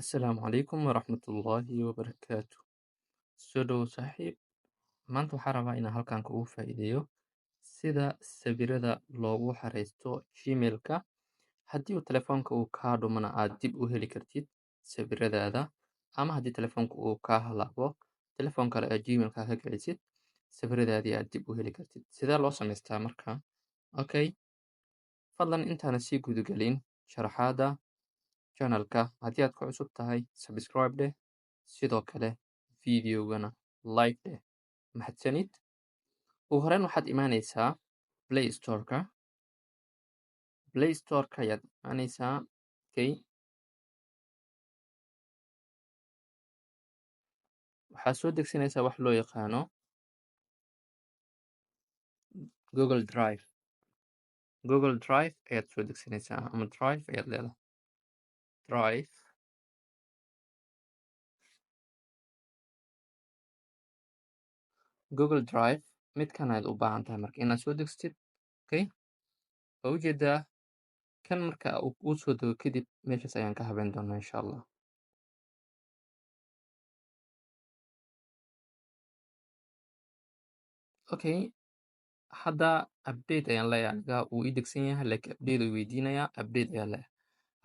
Asalaamu calaykum waraxmatullaahi wabarakaatu. Soo dhow saaxiib, maanta waxaan rabaa inaan halkan kugu faa'iideeyo sida sawirada loogu xareysto Gmail-ka. Haddii telefoonka uu kaa dhumana aad dib u heli kartid sawiradaada, ama haddii telefoonka uu kaa halaabo, telefoon kale aad Gmail-ka ka gelisid, sawiradaadii aad dib u heli kartid. Sidee loo samaystaa marka? Okay, fadlan intaana sii gudagelin sharaxaada channelka, haddii aad ku cusub tahay subscribe dheh, sidoo kale videogana like dheh. Mahadsanid. Ugu horreyn waxaad imaanaysaa Play Store-ka. Play Store-ka ayaad imaanaysaa. Okay, waxaad soo degsanaysaa wax loo yaqaano Google Drive. Google Drive ayaad soo degsanaysaa, ama Drive ayaad leedahay. Drive. Google Drive midkan ayaad u baahan tahay marka inaad soo degsatid. Okay, waa ujeedaa kan marka uu soo dego kadib meeshaas ayaan ka habeyn doonaa insha Allah. Okay, hadda update ayaan leeyahay aniga, wuu ii degsan yahay laakiin update uu weydiinayaa, update ayaan leeyahay.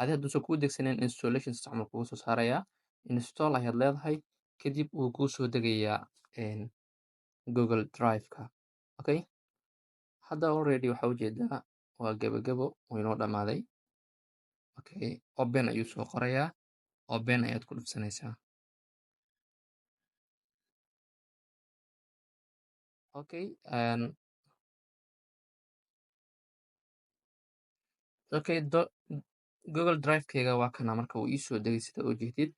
Adi hadduusan kuu degsanin installation camal kugu soo saarayaa, install ayaad leedahay, kadib wuu kuu soo degayaa Google Drive-ka. Okay, hadda already waxaa ujeedaa waa gabagabo, wuu inoo dhamaaday. Okay, open ayuu soo qorayaa, open ayaad ku dhufsanaysaa. Okay, okay, Google Drive-kayga waa kana marka uu ii soo degay sida oo jeedid.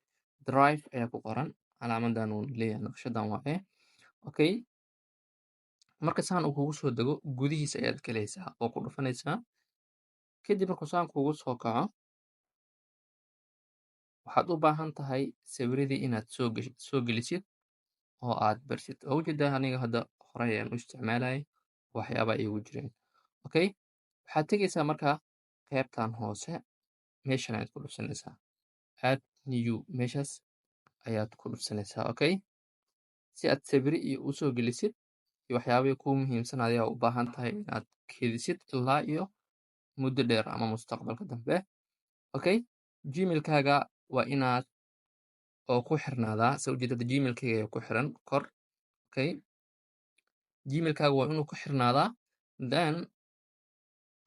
Drive ayaa ku qoran, calaamadan uu leeyahay naqshadan waaye. Okay, marka saan uu kugu soo dego gudihiisa ayaad galaysaa oo ku dhufanaysaa. Kadib markuu saan kugu soo kaco, waxaad u baahan tahay sawiradii inaad soo gelisid oo aad barsid. Oo ujeedaa aniga hadda horey ayaan u isticmaalayay, waxyaaba iigu jireen. Okay, waxaad tegaysaa marka qaybtan hoose, meeshan ayaad ku dhufsanaysaa. Add new, meeshaas ayaad ku dhufsanaysaa. Okay, si aad sawiri iyo u soo gelisid iyo waxyaabihii kuu muhiimsan ayaa u baahan tahay inaad kedisid ilaa iyo muddo dheer ama mustaqbalka dambe. Okay, Gmail-kaaga waa inaad oo ku xirnaadaa soo ujeedada Gmail-kayga ayaa ku xiran kor. Okay, Gmail-kaaga waa inuu ku xirnaadaa, then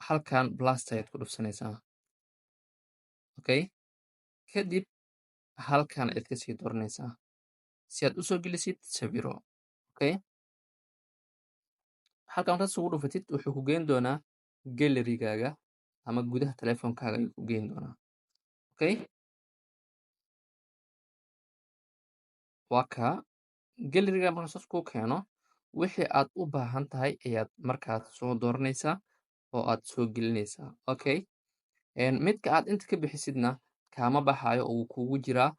halkan plus ayaad ku dhufsanaysaa. Okay, kadib halkan ayaad kasii dooranaysaa si aad u soo gelisid sawiro. Okay, halkan markaad ugu dhufatid wuxuu ku geyn doonaa gallery-gaaga ama gudaha telefoonkaaga ayuu ku geyn doonaa. Okay, waa kaa gallery-ga marka saas kuu keeno, wixii aad u baahan tahay ayaad markaas soo dooranaysaa oo aad soo gelinaysaa. Okay, midka aad inta ka bixisidna kaama baxaayo oo wuu kugu jiraa.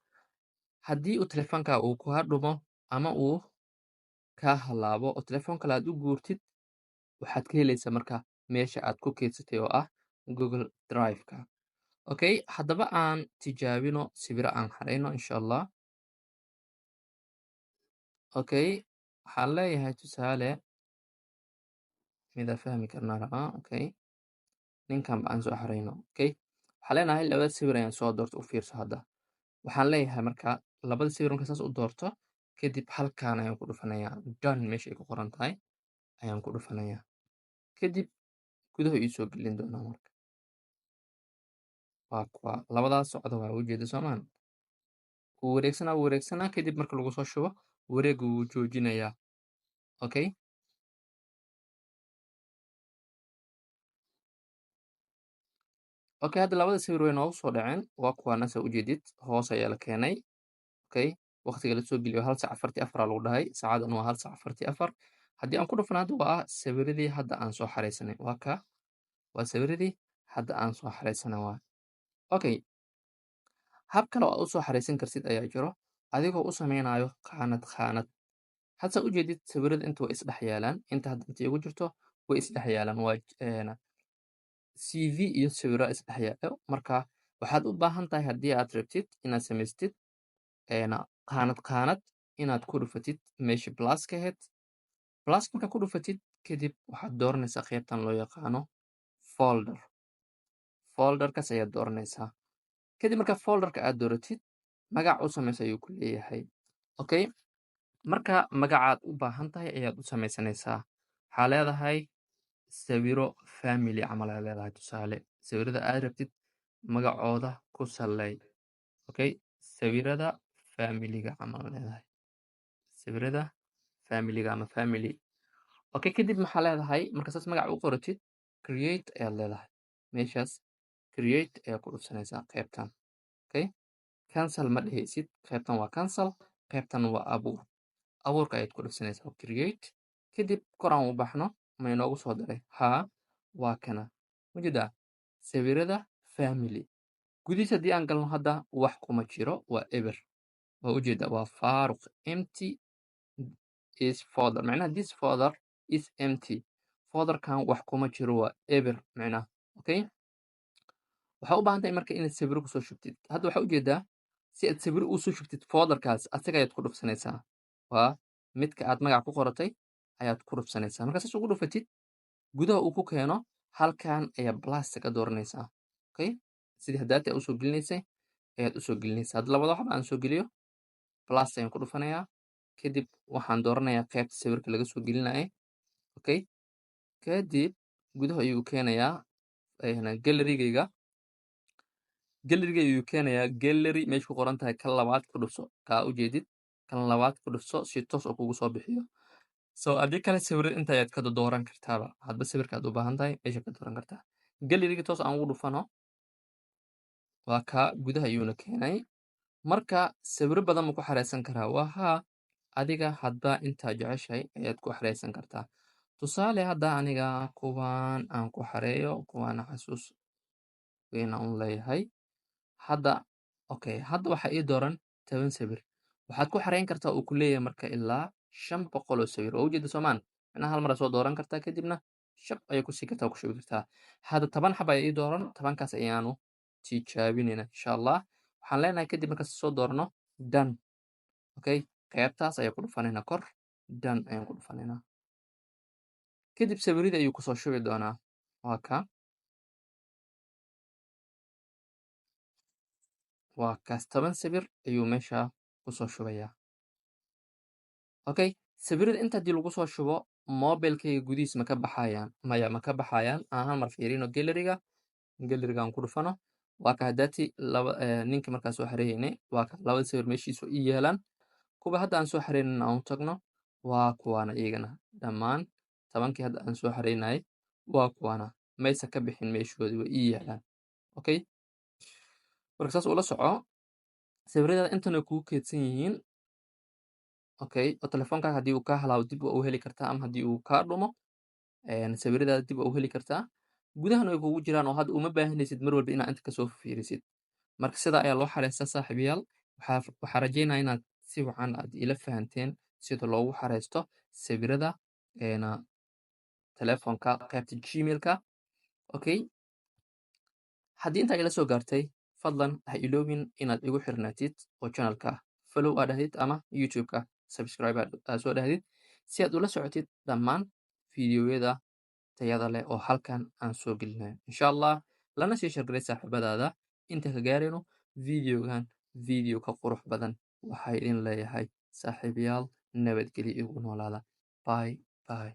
Haddii uu telefoonkaaga uu kaa dhumo ama uu kaa halaabo oo telefoon kale aad u guurtid, waxaad ka helaysaa marka meesha aad ku keydsatay oo ah Google Drive-ka. Okay, haddaba aan tijaabino sawiro aan xareyno insha Allah. Okay, waxaan leeyahay tusaale mida fahmi karnaa rabaa. Okay, ninkan ba aan soo xareyno. Okay, waxaan leenahay labada sawir ayaan soo doorto, u fiirso hadda. Waxaan leeyahay marka labada sawir marka saas u doorto, kadib halkan ayaan ku dhufanayaa done meesha ay ku qoran tahay ayaan ku dhufanayaa. Kadib gudaha ii soo gelin doonaa marka. Waa kuwa labadaas socda waa ujeeda soomaan. Wuu wareegsanaa kadib marka lagu soo shubo wareeggu wuu joojinayaa. Okay, okay, hadda labada sawir way noogu soo dhaceen. Waa kuwaana saa ujeedid, hoos ayaa la keenay. Okay, waqtiga la soo geliyo 1 saac 44 lagu dhahay, saacadan waa 1 saac 44. Haddii aan ku dhufano hadda waa sawiradii hadda aan soo xareysanay. Waa kaa, waa sawiradii hadda aan soo xareysanay waa. Okay, hab kale oo aad u soo xareysan kartid ayaa jiro adigoo u sameynayo qaanad qaanad. Hadda saa ujeedid sawirada inta way isdhex yaalaan, inta hadda inta igu jirto way isdhex yaalaan. Waa CV iyo sawiro isdhex yaalo. Marka waxaad u baahan tahay haddii aad rabtid inaad samaystid qaanad inaad ku dhufatid meeshii pluska ahayd. Plus markaad ku dhufatid kadib waxaad dooranaysaa qaybtan loo yaqaano folder. Folderkaas ayaad dooranaysaa. kadib marka folderka aad dooratid magac u samaysa ayuu ku leeyahay. Okay, marka magacaad u baahan tahay ayaad u samaysanaysaa. waxaa leedahay sawiro family camal aad leedahay. tusaale sawirada aad rabtid magacooda ku saley. Okay, sawirada familiga camal leedahay. sawirada familiga ama family. Okay, kadib maxaa leedahay marka saas magac u qoratid create ayaad leedahay. meeshaas create ayaa ku dhufsanaysaa qaybtan. Okay, cancel ma dhehaysid. qaybtan waa cancel, qaybtan waa abuur. abuurka ayaad ku dhufsanaysaa create. kadib koraan u baxno ma inoogu soo daray haa waa kana majeedaa sawirada family. gudihiisa haddii aan galno hadda wax kuma jiro, waa eber. waa ujeeda waa faaruq, empty is folder. macnaha this folder is empty. folderkan wax kuma jiro, waa eber macnaha. Okay, waxaa u baahan tahay marka inaad sawiro kusoo shubtid. hadda waxaa ujeedaa si aad sawiro usoo shubtid folderkaas asaga ayaad ku dhufsanaysaa. waa midka aad magac ku qoratay ayaad ku dhufsanaysaa. marka saas ugu dhufatid gudaha uu ku keeno halkan ayaa blasta ka dooranaysaa. Okay, sidii haddaati aad usoo gelinaysay ayaad usoo gelinaysaa. hadda labada waxba aan soo geliyo blast ayaan ku dhufanayaa. kadib waxaan dooranayaa qaybta sawirka laga soo gelinayay. Okay, kadib gudaha ayuu keenayaa gallerygayga. gallerygayga ayuu keenayaa. gallery meesha ku qoran tahay kan labaad ku dhufso. kaa ujeedid kan labaad ku dhufso si toos oo kugu soo bixiyo. so haddii kale sawirada inta ayaad ka dooran kartaaba. hadba sawirka aad u baahan tahay meesha ka dooran kartaa. galleryga toos aan ugu dhufano waa kaa gudaha ayuuna keenay. marka sawiro badan ma ku xareysan karaa? waa haa, adiga hadba intaa jeceshahay ayaad ku xareysan kartaa. tusaale hadda aniga kuwaan aan ku xareeyo, kuwaana xasuus weyn aan u leeyahay. hadda okay, hadda waxaa ii dooran 10 sawir. waxaad ku xareyn kartaa uu ku leeyahay marka ilaa 500 oo sawir. waa ujeeda soomaan macnaha hal mar aad soo dooran kartaa kadibna shab ayay kusii kartaa ku shubi kartaa. hadda 10 xaba ayaa ii dooran. 10kaas ayaanu tijaabinayna insha allah. waxaan leenahay kadib markaas soo doorno done. okay, qaybtaas ayaa ku dhufanaynaa kor. done ayaan ku dhufanaynaa. kadib sawirida ayuu kusoo shubi doonaa. waa ka waa kaas 10 sawir ayuu meesha kusoo shubayaa. okay, sawirada inta haddii lagu soo shubo mobilkayga gudihiis ma ka baxayaan? maya ma ka baxayaan. aan hal mar fiirino galleriga. galleriga aan ku dhufano waa ka haddaati ninka markaa soo xareeynay waa ka labada sawir meeshiisu ii yeelaan. kuwa hadda aan soo xareynin aan u tagno waa kuwaana iyagana dhammaan 10kii hadda aan soo xareynayay waa kuwaana maysa ka bixin meeshoodii waa ii yeelaan. okay, marka saas ula soco sawirada intana kugu keedsan yihiin. okay, oo telefoonkaaga haddii uu kaa halaabo dib waa u heli kartaa, ama haddii uu kaa dhumo sawiradaada dib waa u heli kartaa. gudahana way kugu jiraan oo hadda uma baahanaysid mar walba inaad inta kasoo fiirisid. marka sidaa ayaa loo xareystaa saaxiibayaal. waxaa rajeynaya inaad si wacan aad ila fahanteen sida loogu xareysto sawirada telefoonka qaybta gmailka. okay, haddii intaa ila soo gaartay fadlan ha iloobin inaad igu xirnaatid oo channelka follow aad dhahdid ama youtube-ka subscribe aad soo dhahdid si aad ula socotid dhammaan fiidiyoyada tayada leh oo halkan aan soo gelinayo insha allah. lana sii shargaray saaxiibadaada inta ka gaarayno videogan video ka qurux badan. waxaa idin leeyahay saaxiibayaal nabadgelyo igu noolaada. bye bye.